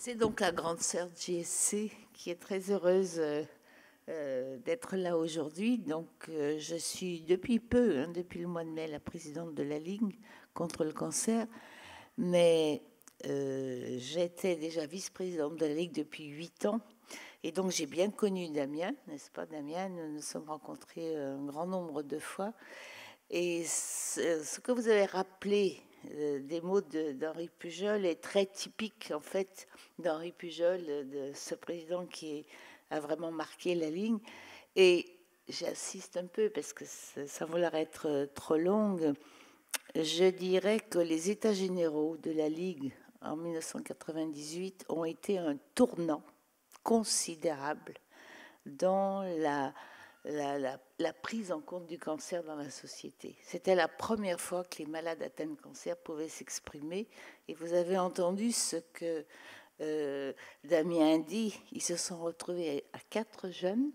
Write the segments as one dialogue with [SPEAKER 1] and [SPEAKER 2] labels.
[SPEAKER 1] C'est donc la grande sœur de JSC qui est très heureuse d'être là aujourd'hui. Donc, je suis depuis peu, depuis le mois de mai, la présidente de la Ligue contre le cancer. Mais j'étais déjà vice-présidente de la Ligue depuis 8 ans. Et donc, j'ai bien connu Damien, n'est-ce pas, Damien? Nous nous sommes rencontrés un grand nombre de fois. Et ce que vous avez rappelé des mots d'Henri Pujol est très typique, en fait, d'Henri Pujol, de ce président qui a vraiment marqué la ligne. Et j'insiste un peu parce que ça va leur être trop longue. Je dirais que les États généraux de la Ligue en 1998 ont été un tournant considérable dans la prise en compte du cancer dans la société. C'était la première fois que les malades atteints de cancer pouvaient s'exprimer. Et vous avez entendu ce que Damien dit. Ils se sont retrouvés à 4 jeunes.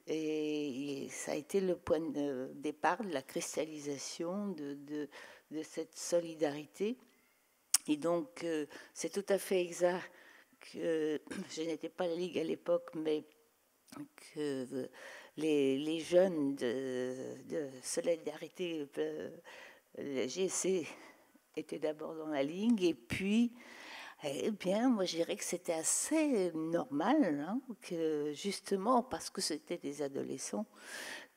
[SPEAKER 1] Et ça a été le point de départ de la cristallisation de cette solidarité. Et donc, c'est tout à fait exact que je n'étais pas à la Ligue à l'époque, mais que les jeunes de solidarité, le GSC étaient d'abord dans la ligne, et puis, eh bien, moi je dirais que c'était assez normal, que justement, parce que c'était des adolescents,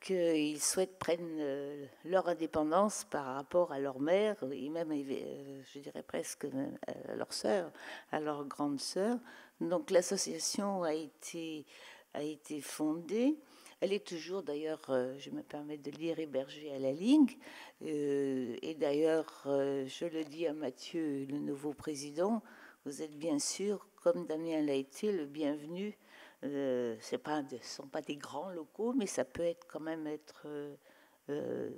[SPEAKER 1] qu'ils souhaitent prendre leur indépendance par rapport à leur mère, et même, je dirais presque à leur sœur, à leur grande sœur. Donc l'association a été fondée. Elle est toujours, d'ailleurs, je me permets de lire, hébergée à la Ligue. Et d'ailleurs, je le dis à Mathieu, le nouveau président, vous êtes bien sûr, comme Damien l'a été, le bienvenu. Ce ne sont pas des grands locaux, mais ça peut être quand même être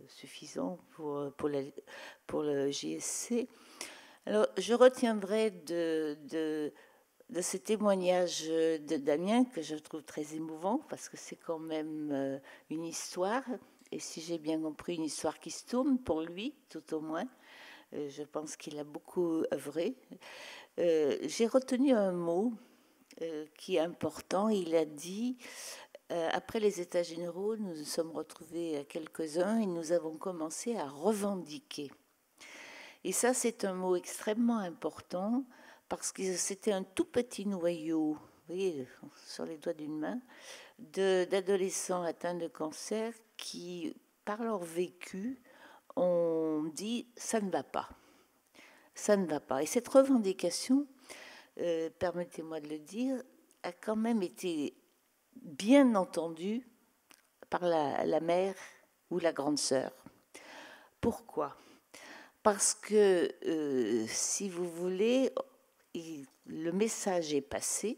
[SPEAKER 1] suffisant pour le JSC. Alors, je retiendrai de ce témoignage de Damien, que je trouve très émouvant, parce que c'est quand même une histoire, et si j'ai bien compris, une histoire qui se tourne pour lui, tout au moins. Je pense qu'il a beaucoup œuvré. J'ai retenu un mot qui est important. Il a dit, après les États généraux, nous nous sommes retrouvés à quelques-uns et nous avons commencé à revendiquer. Et ça, c'est un mot extrêmement important, parce que c'était un tout petit noyau, vous voyez, sur les doigts d'une main, d'adolescents atteints de cancer qui, par leur vécu, ont dit « ça ne va pas ». Ça ne va pas. Et cette revendication, permettez-moi de le dire, a quand même été bien entendue par la mère ou la grande sœur. Pourquoi ? Parce que, si vous voulez, le message est passé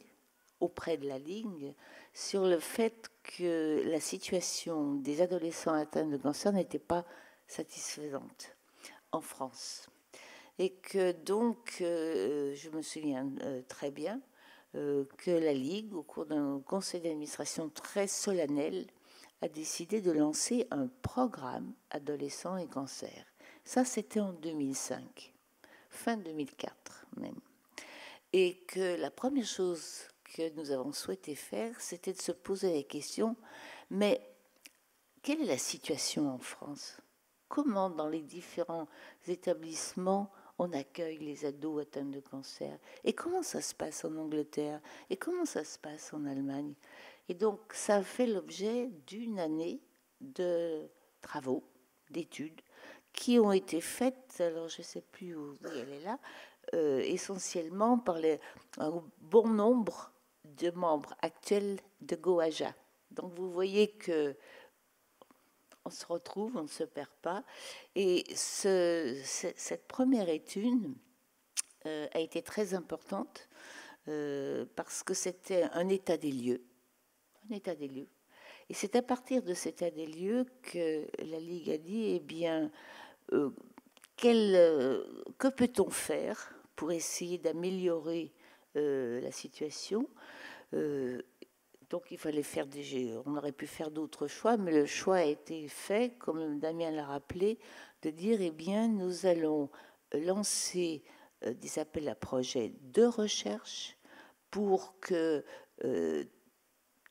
[SPEAKER 1] auprès de la Ligue sur le fait que la situation des adolescents atteints de cancer n'était pas satisfaisante en France. Et que donc, je me souviens très bien que la Ligue, au cours d'un conseil d'administration très solennel, a décidé de lancer un programme adolescents et cancer. Ça, c'était en 2005, fin 2004 même. Et que la première chose que nous avons souhaité faire, c'était de se poser la question, mais quelle est la situation en France ? Comment, dans les différents établissements, on accueille les ados atteints de cancer? Et comment ça se passe en Angleterre? Et comment ça se passe en Allemagne? Et donc, ça a fait l'objet d'une année de travaux, d'études, qui ont été faites, alors je ne sais plus où elle est là, essentiellement par un bon nombre de membres actuels de GOAJA. Donc vous voyez que on se retrouve, on ne se perd pas. Et cette première étude a été très importante parce que c'était un état des lieux. Un état des lieux. Et c'est à partir de cet état des lieux que la Ligue a dit, eh bien, que peut-on faire pour essayer d'améliorer la situation? Donc il fallait faire on aurait pu faire d'autres choix, mais le choix a été fait, comme Damien l'a rappelé, de dire, eh bien, nous allons lancer des appels à projets de recherche pour que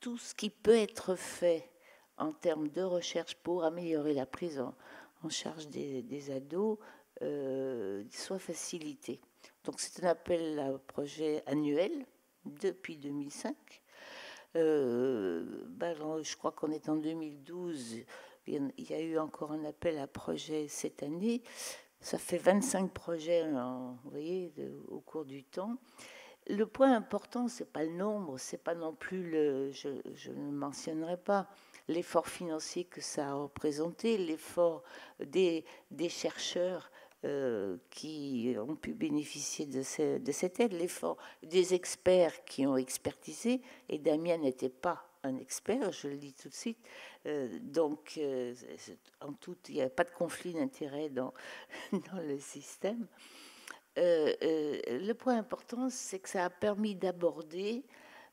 [SPEAKER 1] tout ce qui peut être fait en termes de recherche pour améliorer la prise en charge des ados soit facilité. Donc c'est un appel à projet annuel depuis 2005. Je crois qu'on est en 2012. Il y a eu encore un appel à projet cette année. Ça fait 25 projets, vous voyez, au cours du temps. Le point important, c'est pas le nombre, c'est pas non plus je ne mentionnerai pas l'effort financier que ça a représenté, l'effort des chercheurs qui ont pu bénéficier de cette aide, l'effort des experts qui ont expertisé, et Damien n'était pas un expert, je le dis tout de suite, donc en tout, il n'y a pas de conflit d'intérêt dans le système. Le point important, c'est que ça a permis d'aborder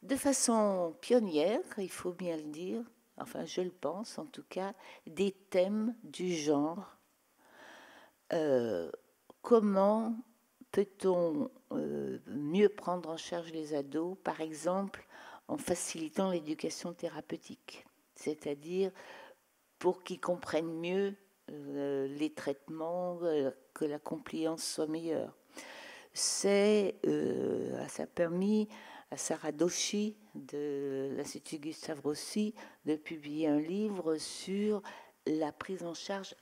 [SPEAKER 1] de façon pionnière, il faut bien le dire, enfin je le pense en tout cas, des thèmes du genre. Comment peut-on mieux prendre en charge les ados, par exemple en facilitant l'éducation thérapeutique, c'est-à-dire pour qu'ils comprennent mieux les traitements, que la compliance soit meilleure. Ça a permis à Sarah Doshi de l'Institut Gustave Roussy de publier un livre sur la prise en charge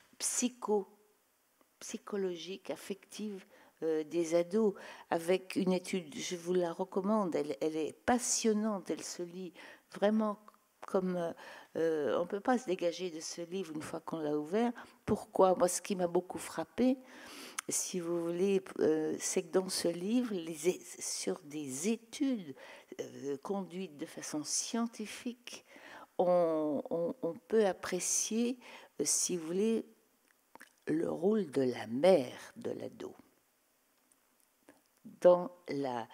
[SPEAKER 1] psychologique, affective des ados, avec une étude, je vous la recommande, elle est passionnante, elle se lit vraiment comme on ne peut pas se dégager de ce livre une fois qu'on l'a ouvert. Pourquoi? Moi, ce qui m'a beaucoup frappé, si vous voulez, c'est que dans ce livre, sur des études conduites de façon scientifique, on peut apprécier, si vous voulez, le rôle de la mère de l'ado dans la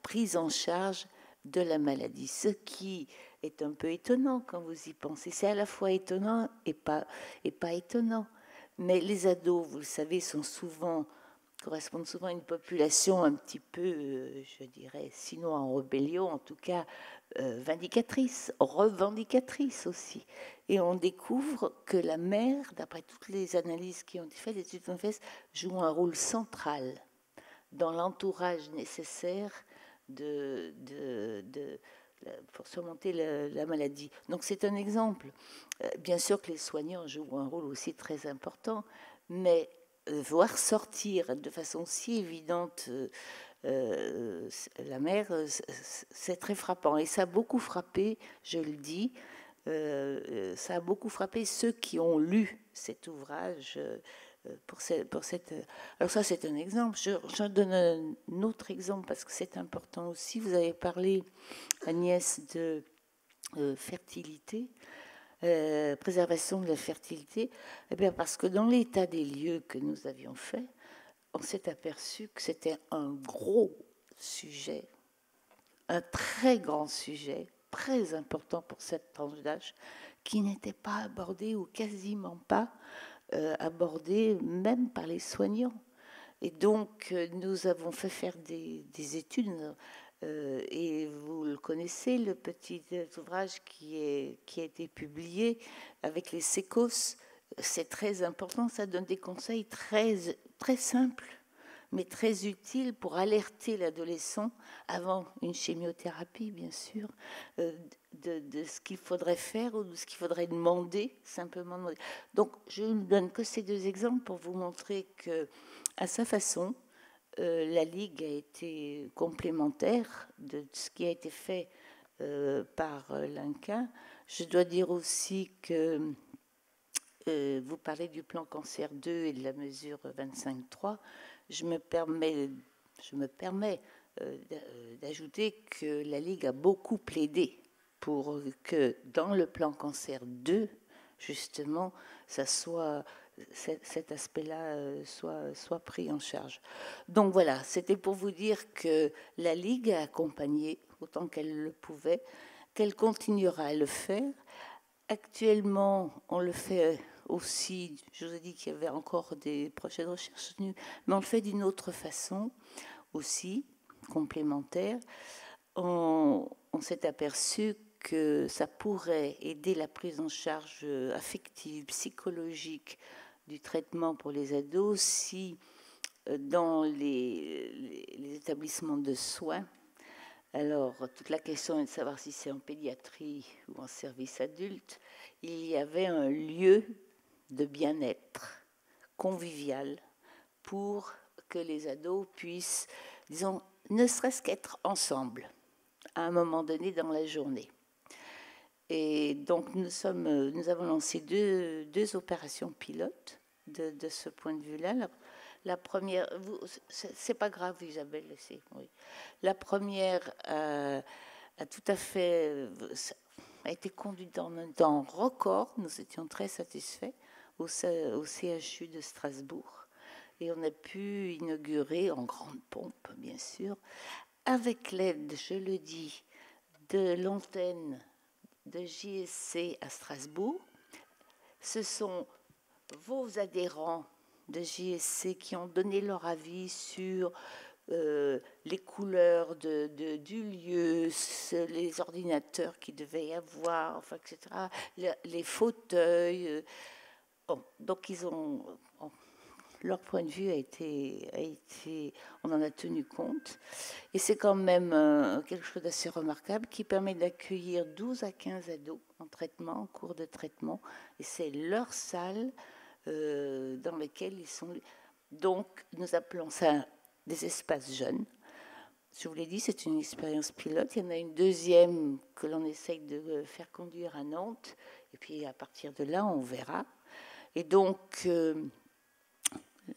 [SPEAKER 1] prise en charge de la maladie. Ce qui est un peu étonnant quand vous y pensez. C'est à la fois étonnant et pas étonnant. Mais les ados, vous le savez, correspondent souvent à une population un petit peu, je dirais, sinon en rébellion, en tout cas vindicatrice, revendicatrice aussi. Et on découvre que la mère, d'après toutes les analyses qui ont été faites, les études ont fait, joue un rôle central dans l'entourage nécessaire pour surmonter la maladie. Donc c'est un exemple. Bien sûr que les soignants jouent un rôle aussi très important, mais voir sortir de façon si évidente la mère, c'est très frappant. Et ça a beaucoup frappé, je le dis, ça a beaucoup frappé ceux qui ont lu cet ouvrage. Alors ça, c'est un exemple. J'en donne un autre exemple parce que c'est important aussi. Vous avez parlé, Agnès, de fertilité, préservation de la fertilité. Eh bien, parce que dans l'état des lieux que nous avions fait, on s'est aperçu que c'était un gros sujet, un très grand sujet, très important pour cette tranche d'âge, qui n'était pas abordé ou quasiment pas abordé même par les soignants. Et donc, nous avons fait faire des études, et vous le connaissez, le petit ouvrage qui a été publié avec les sécos. C'est très important, ça donne des conseils très, très simples, mais très utiles pour alerter l'adolescent avant une chimiothérapie, bien sûr, de ce qu'il faudrait faire ou de ce qu'il faudrait demander, simplement demander. Donc, je ne donne que ces deux exemples pour vous montrer que, à sa façon, la Ligue a été complémentaire de ce qui a été fait par l'INCa. Je dois dire aussi que vous parlez du plan cancer 2 et de la mesure 25.3. Je me permets d'ajouter que la Ligue a beaucoup plaidé pour que dans le plan cancer 2, justement, cet aspect-là soit pris en charge. Donc voilà, c'était pour vous dire que la Ligue a accompagné autant qu'elle le pouvait, qu'elle continuera à le faire. Actuellement, on le fait aussi, je vous ai dit qu'il y avait encore des projets de recherche, mais on le fait d'une autre façon aussi, complémentaire, on s'est aperçu que ça pourrait aider la prise en charge affective, psychologique du traitement pour les ados si dans les établissements de soins, alors toute la question est de savoir si c'est en pédiatrie ou en service adulte, il y avait un lieu de bien-être convivial pour que les ados puissent, disons, ne serait-ce qu'être ensemble à un moment donné dans la journée. Et donc nous avons lancé deux opérations pilotes de ce point de vue-là. La première, c'est pas grave, Isabelle, oui. La première a tout à fait a été conduite en un temps record. Nous étions très satisfaits au CHU de Strasbourg. Et on a pu inaugurer en grande pompe, bien sûr, avec l'aide, je le dis, de l'antenne de JSC à Strasbourg. Ce sont vos adhérents de JSC qui ont donné leur avis sur les couleurs du lieu, les ordinateurs qu'il devait y avoir, enfin, etc., les fauteuils. Bon, donc ils ont... leur point de vue a été, on en a tenu compte. Et c'est quand même quelque chose d'assez remarquable qui permet d'accueillir 12 à 15 ados en traitement, en cours de traitement. Et c'est leur salle dans lesquelles ils sont. Donc, nous appelons ça des espaces jeunes. Je vous l'ai dit, c'est une expérience pilote. Il y en a une deuxième que l'on essaye de faire conduire à Nantes. Et puis, à partir de là, on verra. Et donc...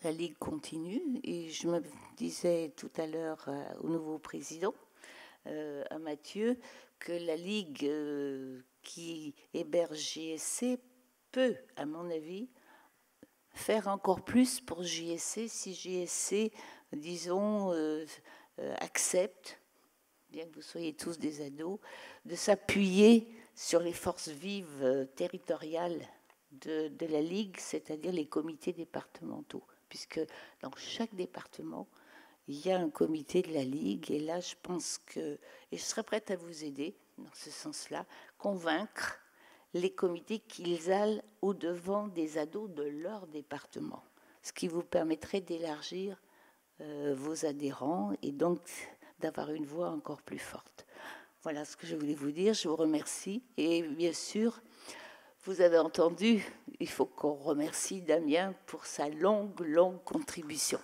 [SPEAKER 1] la Ligue continue et je me disais tout à l'heure au nouveau président, à Mathieu, que la Ligue qui héberge JSC peut, à mon avis, faire encore plus pour JSC si JSC, disons, accepte, bien que vous soyez tous des ados, de s'appuyer sur les forces vives territoriales de la Ligue, c'est-à-dire les comités départementaux. Puisque dans chaque département, il y a un comité de la Ligue. Et là, je pense que, et je serais prête à vous aider dans ce sens-là, convaincre les comités qu'ils aillent au-devant des ados de leur département, ce qui vous permettrait d'élargir vos adhérents et donc d'avoir une voix encore plus forte. Voilà ce que je voulais vous dire. Je vous remercie. Et bien sûr, vous avez entendu, il faut qu'on remercie Damien pour sa longue contribution.